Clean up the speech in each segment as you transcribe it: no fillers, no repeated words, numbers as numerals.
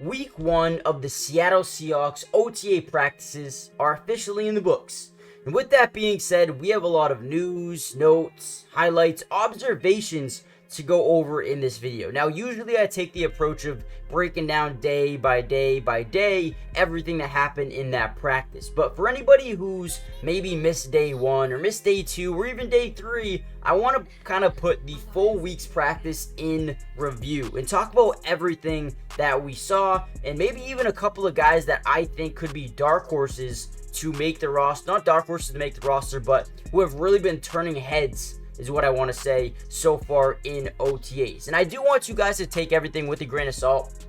Week 1 of the Seattle Seahawks OTA practices are officially in the books. And with that being said, we have a lot of news, notes, highlights, observations to go over in this video. Now, usually I take the approach of breaking down day by day everything that happened in that practice. But for anybody who's maybe missed day 1 or missed day 2 or even day 3, I want to kind of put the full week's practice in review and talk about everything that we saw, and maybe even a couple of guys that I think could be dark horses to make the roster. Not dark horses to make the roster, but who have really been turning heads is what I want to say so far in OTAs. And I do want you guys to take everything with a grain of salt,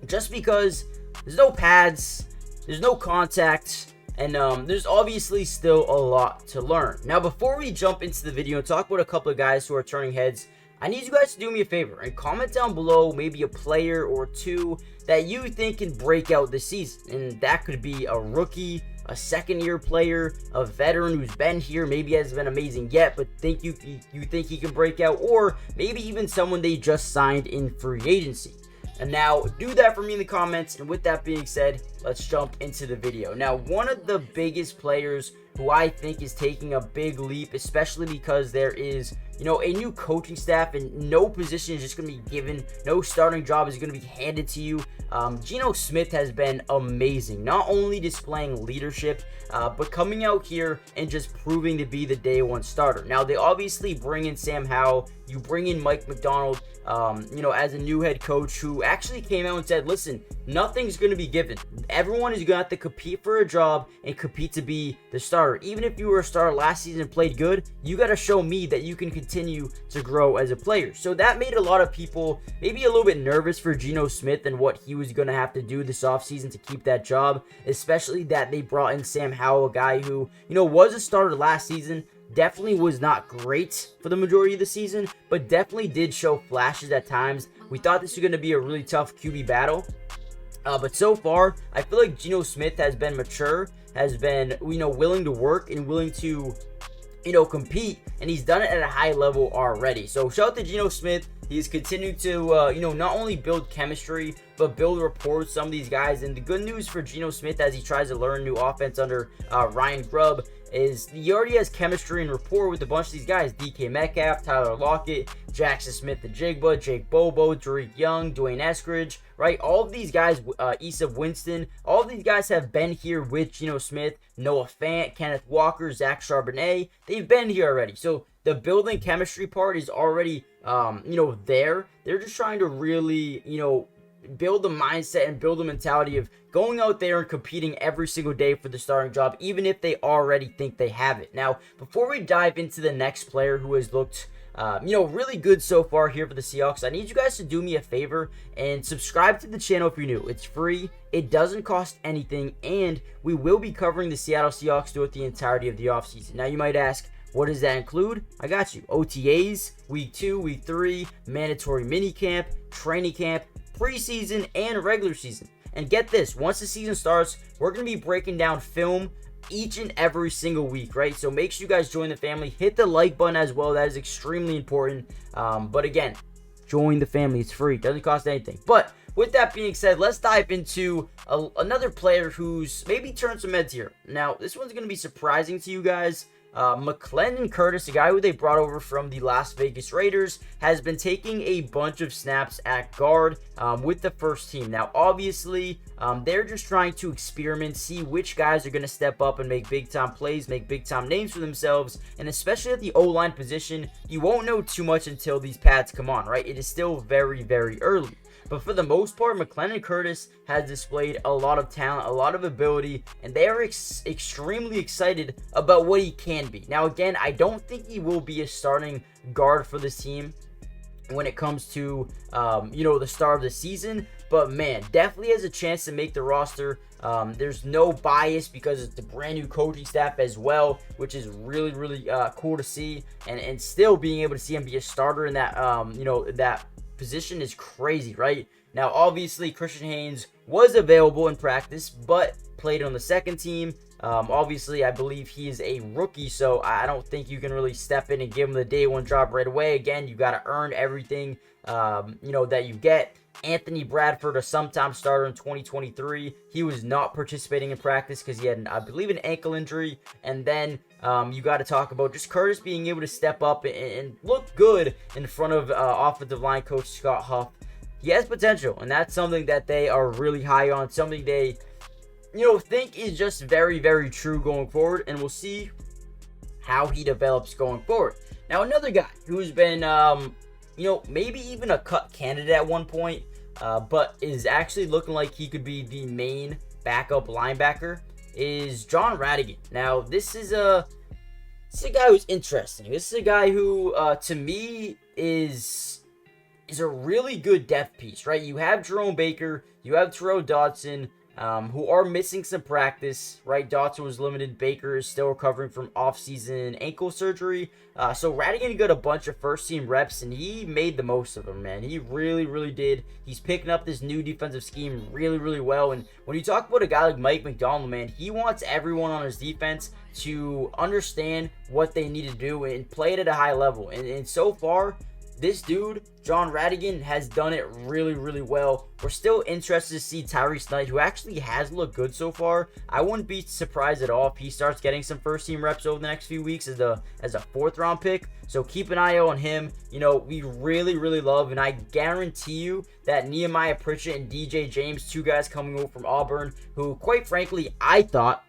just because there's no pads, there's no contact, and there's obviously still a lot to learn. Now, before we jump into the video and talk about a couple of guys who are turning heads, I need you guys to do me a favor and comment down below maybe a player or two that you think can break out this season. And that could be a rookie, a second-year player, a veteran who's been here, maybe hasn't been amazing yet, but you think he can break out, or maybe even someone they just signed in free agency. And now, do that for me in the comments. And with that being said, let's jump into the video. Now, one of the biggest players who I think is taking a big leap, especially because there is, a new coaching staff and no position is just going to be given, no starting job is going to be handed to you. Geno Smith has been amazing, not only displaying leadership, but coming out here and just proving to be the day one starter. Now, they obviously bring in Sam Howell, you bring in Mike McDonald, as a new head coach who actually came out and said, listen, nothing's going to be given. Everyone is going to have to compete for a job and compete to be the starter. Even if you were a starter last season and played good, you got to show me that you can continue to grow as a player. So that made a lot of people maybe a little bit nervous for Geno Smith and what he was going to have to do this offseason to keep that job, especially that they brought in Sam Howell, a guy who, was a starter last season. Definitely was not great for the majority of the season, but definitely did show flashes at times. We thought this was going to be a really tough QB battle. But so far, I feel like Geno Smith has been mature, has been, willing to work and willing to, compete, and he's done it at a high level already. So shout out to Geno Smith. He's continued to, not only build chemistry, but build rapport with some of these guys. And the good news for Geno Smith as he tries to learn new offense under Ryan Grubb is he already has chemistry and rapport with a bunch of these guys. DK Metcalf, Tyler Lockett, Jackson Smith-Njigba, Jake Bobo, Tariq Young, Dwayne Eskridge, right? All of these guys, Issa Winston, all of these guys have been here with Geno Smith. Noah Fant, Kenneth Walker, Zach Charbonnet, they've been here already. So the building chemistry part is already, there. They're just trying to really, build the mindset and build the mentality of going out there and competing every single day for the starting job, even if they already think they have it. Now, before we dive into the next player who has looked really good so far here for the Seahawks, I need you guys to do me a favor and subscribe to the channel if you're new. It's free, it doesn't cost anything, and we will be covering the Seattle Seahawks throughout the entirety of the offseason. Now, you might ask, what does that include? I got you. OTAs, week 2, week 3, mandatory minicamp, training camp, preseason, and regular season. And get this, once the season starts, we're going to be breaking down film each and every single week, right? So make sure you guys join the family. Hit the like button as well. That is extremely important. But again, join the family. It's free. Doesn't cost anything. But with that being said, let's dive into another player who's maybe turned some heads here. Now, this one's going to be surprising to you guys. McClendon Curtis, a guy who they brought over from the Las Vegas Raiders, has been taking a bunch of snaps at guard with the first team. Now, obviously, they're just trying to experiment, see which guys are going to step up and make big-time plays, make big-time names for themselves, and especially at the O-line position, you won't know too much until these pads come on, right? It is still very, very early. But for the most part, McClendon Curtis has displayed a lot of talent, a lot of ability, and they are extremely excited about what he can be. Now, again, I don't think he will be a starting guard for this team when it comes to, the start of the season. But, man, definitely has a chance to make the roster. There's no bias because it's a brand new coaching staff as well, which is really, really cool to see. And still being able to see him be a starter in that, that position is crazy, right? Now, obviously, Christian Haynes was available in practice, but played on the second team. Obviously, I believe he is a rookie, so I don't think you can really step in and give him the day one job right away. Again, you got to earn everything, that you get. Anthony Bradford, a sometime starter in 2023. He was not participating in practice because he had, I believe, an ankle injury. And then you got to talk about just Curtis being able to step up and look good in front of offensive line coach Scott Huff. He has potential, and that's something that they are really high on, something they, think is just very, very true going forward, and we'll see how he develops going forward. Now, another guy who's been, maybe even a cut candidate at one point, but is actually looking like he could be the main backup linebacker is John Radigan. Now, this is a guy who's interesting. This is a guy who, to me, is a really good depth piece, right? You have Jerome Baker, you have Terrell Dodson, who are missing some practice, right? Dodson was limited. Baker is still recovering from off-season ankle surgery. So Radigan got a bunch of first-team reps, and he made the most of them, man. He really, really did. He's picking up this new defensive scheme really, really well. And when you talk about a guy like Mike McDonald, man, he wants everyone on his defense to understand what they need to do and play it at a high level. And so far, this dude, John Radigan, has done it really, really well. We're still interested to see Tyrese Knight, who actually has looked good so far. I wouldn't be surprised at all if he starts getting some first-team reps over the next few weeks as a fourth-round pick. So keep an eye out on him. We really, really love, and I guarantee you that Nehemiah Pritchett and DJ James, two guys coming over from Auburn, who, quite frankly, I thought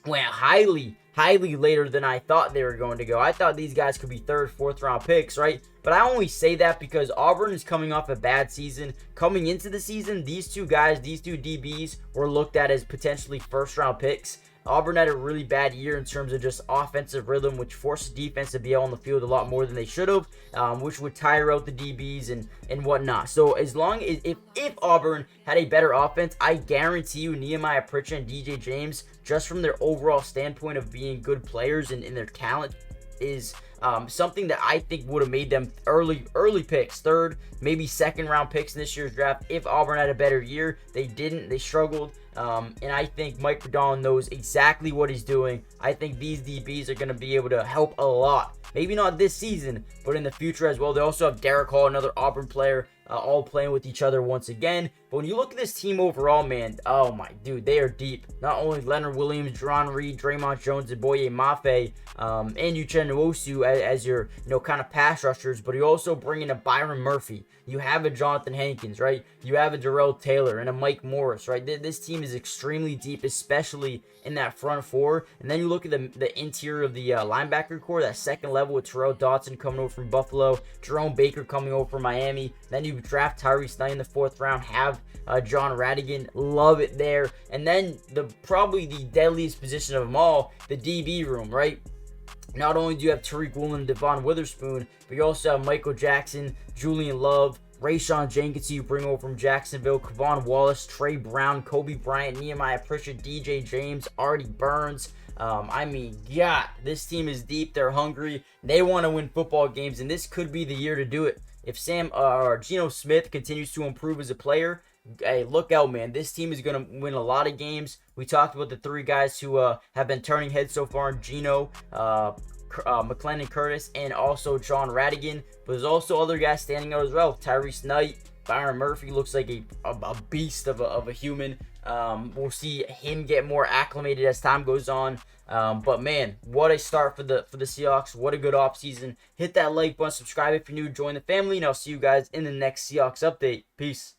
went highly later than I thought they were going to go. I thought these guys could be third, fourth round picks, right? But I only say that because Auburn is coming off a bad season. Coming into the season, these two guys, these two DBs, were looked at as potentially first round picks. Auburn had a really bad year in terms of just offensive rhythm, which forced the defense to be on the field a lot more than they should have, which would tire out the DBs and whatnot. So as long as if Auburn had a better offense, I guarantee you Nehemiah Pritchett and DJ James, just from their overall standpoint of being good players and their talent, is something that I think would have made them early picks, third, maybe second round picks in this year's draft. If Auburn had a better year, they didn't. They struggled. And I think Mike McDonald knows exactly what he's doing. I think these DBs are going to be able to help a lot. Maybe not this season, but in the future as well. They also have Derek Hall, another Auburn player, all playing with each other once again. But when you look at this team overall, man, oh my dude, they are deep. Not only Leonard Williams, Jerron Reed, Draymond Jones, and Boye Mafe, and Uchenna Nwosu as your kind of pass rushers, but you also bring in a Byron Murphy. You have a Jonathan Hankins, right? You have a Darrell Taylor and a Mike Morris, right? This team is extremely deep, especially in that front four. And then you look at the interior of the linebacker core, that second level with Terrell Dodson coming over from Buffalo, Jerome Baker coming over from Miami. Then you draft Tyrese Knight in the fourth round, have John Radigan. Love it there. And then probably the deadliest position of them all, the DB room, right? Not only do you have Tariq Woolen and Devon Witherspoon, but you also have Michael Jackson, Julian Love, Rayshawn Jenkins, you bring over from Jacksonville, Kevon Wallace, Trey Brown, Kobe Bryant, Nehemiah Pritchett, DJ James, Artie Burns. God, this team is deep. They're hungry. They want to win football games, and this could be the year to do it. If Geno Smith continues to improve as a player, hey, look out, man. This team is going to win a lot of games. We talked about the three guys who have been turning heads so far: Geno, McClendon Curtis, and also John Radigan. But there's also other guys standing out as well. Tyrese Knight, Byron Murphy looks like a beast of a human. We'll see him get more acclimated as time goes on. But man, what a start for the Seahawks. What a good offseason. Hit that like button, subscribe if you're new, join the family, and I'll see you guys in the next Seahawks update. Peace.